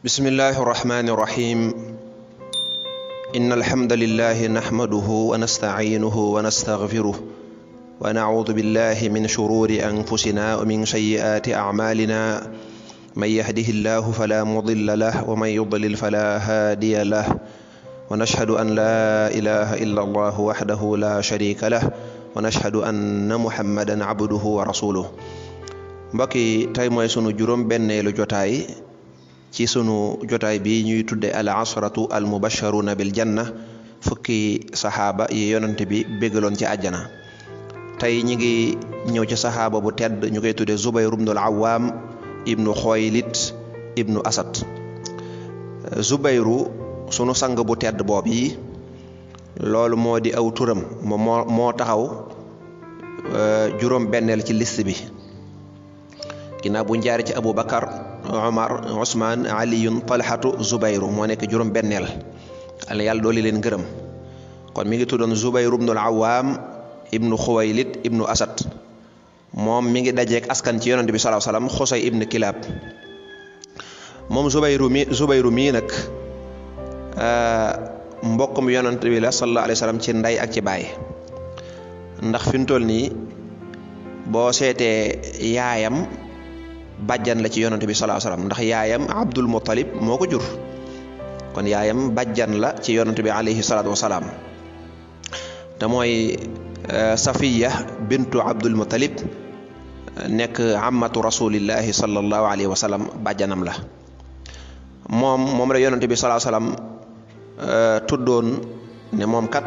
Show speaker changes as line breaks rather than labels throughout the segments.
بسم الله الرحمن الرحيم إن الحمد لله نحمده ونستعينه ونستغفره ونعوذ بالله من شرور أنفسنا ومن سيئات أعمالنا من يهده الله فلا مضل له ومن يضلل فلا هادي له ونشهد أن لا إله إلا الله وحده لا شريك له ونشهد أن محمدا عبده ورسوله mbokki tey mooy sunu juróom benneelu jotaay ci sunu jotaay bi ñuy tudde al asratu al mubasharuna bil janna fukki saxaaba yi yonante bi béggaloon ci àjjana tey ñi ngi ñëw ci saxaaba bu tedd ñu koy tudde Zubayr ibn al Awwam ibnu Xuwaylid ibnu Asad. Zubayru sunu sang bu tedd boob yi loolu moo di aw turam moo taxaw juróom benneel ci liste bi ginnaaw bu njaari ci Abubakar Omar Ousmane Aliyun Talhatu Zubayru moo nekk juróom benneel yàlla dooli leen gërëm kon mi ngi tuddoon Zubayru ibnul Awwam ibnu Xuwaylid ibnu Asad moom mi ngi dajeek askan ci yonante bi sallallahu alayhi wasallam Xusay ibnu Kilaab moom Zubayru mii nag mbokkum yonante bi la sallallahu alayhi wasallam ci ndey ak ci baay ndax fi mu toll nii boo seetee yaayam bàjjan la ci yonante bi sallallahu alayhi wasallam ndax yaayam Abdul Muttalib moo ko jur kon yaayam bàjjan la ci yonante bi alayhi salaatu wasalaam te mooy Safiya bintu Abdul Muttalib nekk ammatu rasulillahi sallallahu alayhi wasallam bàjjanam la moom la yonante bi sallallahu alayhi wasallam tuddoon ne moom kat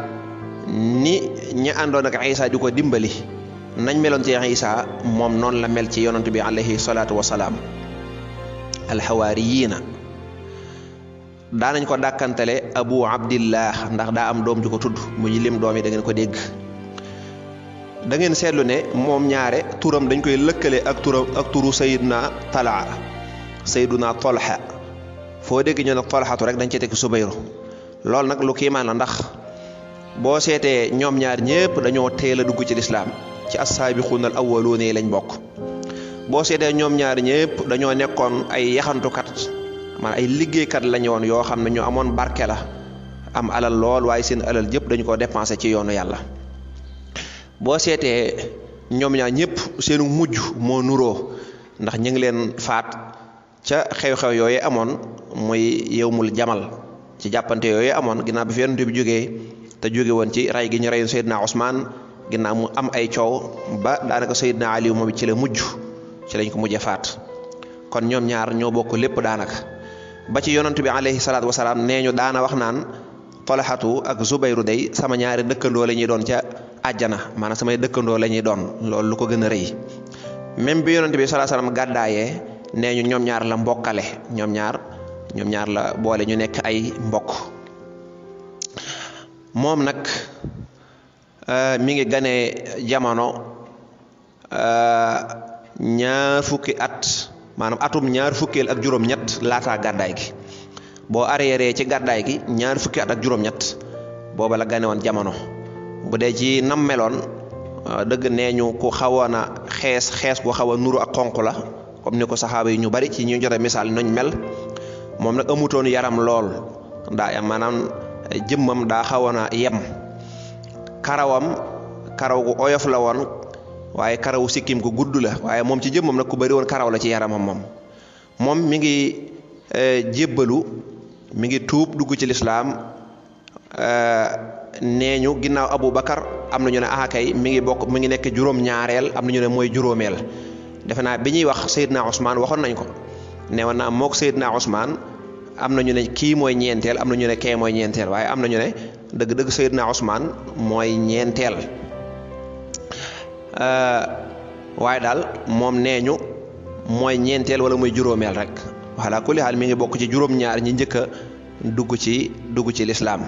ni ñi àndoon ak Isa di ko dimbali nañ meloon ci Isa moom noonu la mel ci yonante bi alayhi salaatu wasalaam alxawaariyiina daanañ ko dàkkantale Abu Abdillah ndax daa am doom ju ko tudd mu ñu lim doom yi da ngeen ko dégg da ngeen seetlu ne moom ñaare turam dañ koy lëkkale ak turu Sayyiduna Talha foo dégg ñu ne Talhatu rek dañ ci teg Zubayru loolu nag lu kiimaan la ndax boo seetee ñoom ñaar ñépp dañoo teel a dugg ci lislaam ci as-saabiquuna al-awwaluuna yi lañ bokk boo seetee ñoom ñaar ñépp dañoo nekkoon ay yaxantukat maanaam ay liggéeykat lañu woon yoo xam ne ñu amoon barke la am alal lool waaye seen alal jëpp dañu ko dépensé ci yoonu yàlla boo seetee ñoom ñaar ñépp seenu mujj moo nuroo ndax ñu ngi leen faat ca xew-xew yooyu amoon muy yawmul jamal ci jàppante yooyu amoon ginnaaw bi fi yonent bi jógee te jóge woon ci rey gi ñu reyoon Seydina Ousmane ginnaaw mu am ay coow ba daanaka Seydina Ali moom ci la mujj ci lañ ko mujjee faat kon ñoom ñaar ñoo bokk lépp daanaka ba ci yonent bi alayhi salaatu wasalaam nee ñu daana wax naan Talhatu ak Zubayru day sama ñaari dëkkandoo la ñuy doon ca àjjana maanaam samay dëkkandoo la ñuy doon loolu lu ko gën a rëy même bi yonent bi sallallahu alayhi wasallam gàddaayee nee ñu ñoom ñaar la mbokkale ñoom ñaar la boole ñu nekk ay mbokk moom nag mi ngi ganee jamono ñaar fukki at maanaam atum ñaar fukkeel ak juróom-ñett laataa gàddaay gi boo arrière ci gàddaay gi ñaar fukki at ak juróom-ñett booba la gane woon jamono bu dee ci nam meloon dëgg nee ñu ku xawoon a xees ku xaw a nuru ak xonq la comme ni ko saxaaba yi ñu bari ci ñu joxe misaal nañ mel moom nag amutoon yaram lool daa maanaam jëmmam daa xawoon a yem karaw gu oyof la woon waaye karawu sikkim gu gudd la waaye moom ci jëmmam nag ku bari woon karaw la ci yaramam moom mi ngi jébbalu mi ngi tuub dugg ci lislaam nee ñu ginnaaw Abubakar am na ñu ne kay mi ngi nekk juróom-ñaareel am na ñu ne mooy juróomeel defe naa bi ñuy wax Seydina Ousmane waxoon nañ ko neewoon naa mook Seydina Ousmane am na ñu ne kii mooy ñeenteel am na ñu ne kee mooy ñeenteel waaye am na ñu ne dëgg-dëgg Seydina Ousmane mooy ñeenteel waaye daal moom nee ñu mooy ñeenteel wala mooy juróomeel rek voilà kulli xaal mi ngi bokk ci juróom-ñaar ñi njëkk a dugg ci lislaam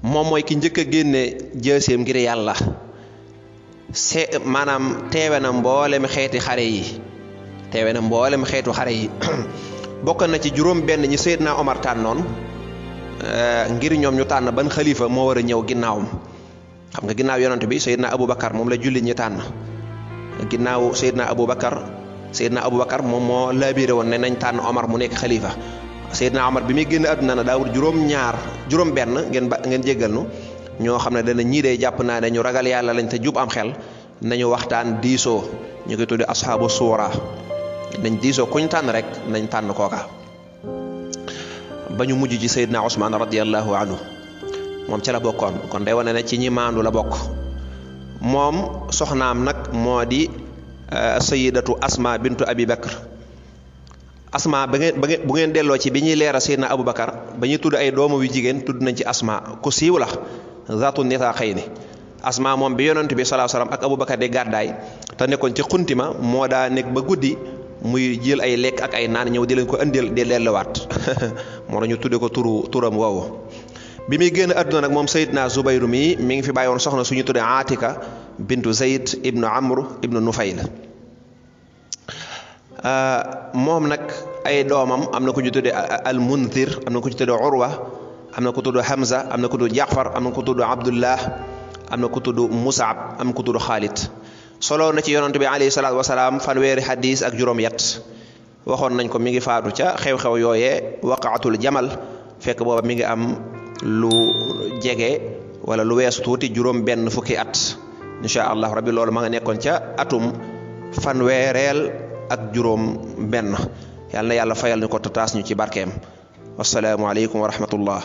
moom mooy ki njëkk a génne jëseem ngir yàlla maanaam teewe na mboolem xeeti xare yi bokk na ci juróom benn ñi Seydina Omar tànnoon ngir ñoom ñu tànn ban xalifa moo war a ñëw ginnaawam xam nga ginnaaw yonent bi Seydina Aboubacar moom la jullit ñi tànn ginnaaw Seydina Aboubacar Seydina Aboubacar moom moo laabiré woon ne nañ tànn Omar mu nekk xalifa Seydina Omar bi muy génn àdduna na daawul juróom benn ngeen jéggal nu ñoo xam ne dana ñii de jàpp naa ne ñu ragal yàlla lañ te jub am xel nañu waxtaan diisoo ñu koy tudde ashaabu suura nañ diisoo kuñ tànn rek nañ tànn kooka ba ñu mujj ci Seydina Ousmane radiyallahu anhu moom ca la bokkoon kon day wane ne ci ñi maandu la bokk moom soxnaam nag moo di sayidatu Asma bintu Abi Bakr Asma bu ngeen delloo ci bi ñuy leeral Seydina Aboubacar ba ñuy tudd ay doomu yu jigéen tudd nañ ci Asma ku siiw la zaatu nitaqayni Asma moom bi yonent bi sallallahu alayhi wasallam ak Aboubacar di gàddaay te nekkoon ci xuntima moo daa nekk ba guddi muy jël ay lekk ak ay naan ñëw di leen ko indil di delluwaat moo tax ñu tudde ko turam woowu bi muy génn àdduna nag moom Seydina Zubayru mi ngi fi bàyyi woon soxna suñu tudde Atika bintu Zayd ibnu Amr ibnu Nufayl moom nag ay doomam am na ku ñu tudde al Munzir am na ku ñu tudde Urwa am na ku tudd Hamza am na ku tudd Jaafar am na ku tudd Abdullah am na ku tudd Mus'ab am na ku tudd Xaalid solo na ci yonent bi alayhi salaatu wasalaam fanweeri xadis ak juróom-yett waxoon nañ ko mi ngi faatu ca xew-xew yooyee waqaatul jamal fekk booba mi ngi am lu jege wala lu weesu tuuti juróom benn fukki at insha allah rabbi loolu ma nga nekkoon ca atum fanweereel ak juróom benn yàlla na yàlla fayal ñu ko te taas ñu ci barkeem wassalaamu aleykum wa rahmatullah